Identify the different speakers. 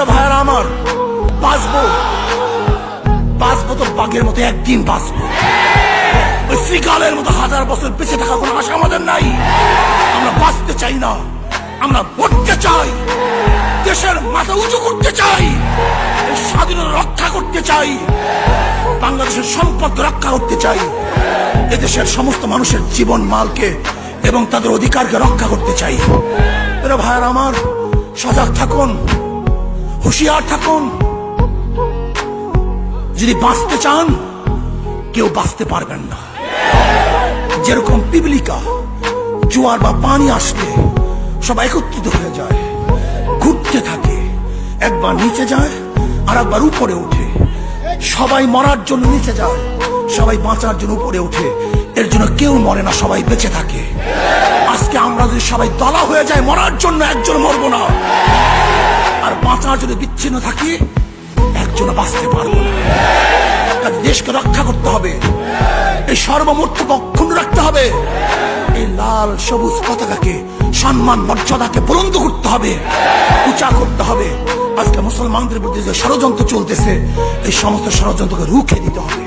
Speaker 1: প্রিয় ভাইয়েরা আমার, বাঁচবো বাঁচবো তো বাঘের মতো একদিন বাঁচবো। ওই শ্রীকালের মতো হাজার বছর বেঁচে থাকার কোনো আশা আমাদের নাই। আমরা বাঁচতে চাই না, আমরা মরতে চাই। দেশের মাথা উঁচু করতে চাই, স্বাধীনতা রক্ষা করতে চাই, বাংলাদেশের সম্পদ রক্ষা করতে চাই, এদেশের সমস্ত মানুষের জীবন মালকে এবং তাদের অধিকারকে রক্ষা করতে চাই। প্রিয় ভাইয়েরা আমার, সজাগ থাকুন, হুঁশিয়ার থাকুন। যদি বাঁচতে চান, কেউ বাঁচতে পারবেন না। যেরকম পিপিলিকা জোয়ার বা পানি আসলে সবাই একত্রিত হয়ে যায়, ঘুরতে থাকে, একবার নিচে যায় আর একবার উপরে ওঠে। সবাই মরার জন্য নিচে যায়, সবাই বাঁচার জন্য উপরে ওঠে। এর জন্য কেউ মরে না, সবাই বেঁচে থাকে। আজকে আমরা যদি সবাই দলা হয়ে যায় মরার জন্য, একজন মরবো না, আর বাঁচার জন্য বিচ্ছিন্ন থাকি, একজন বাঁচতে পারবো না। দেশকে রক্ষা করতে হবে, এই সর্বমূর্তি অক্ষুণ্ণ রাখতে হবে, এই লাল সবুজ পতাকাকে সম্মান মর্যাদাকে বুলন্দ করতে হবে, উঁচা করতে হবে। আজকে মুসলমানদের বিরুদ্ধে যে ষড়যন্ত্র চলতেছে, এই সমস্ত ষড়যন্ত্রকে রুখে দিতে হবে।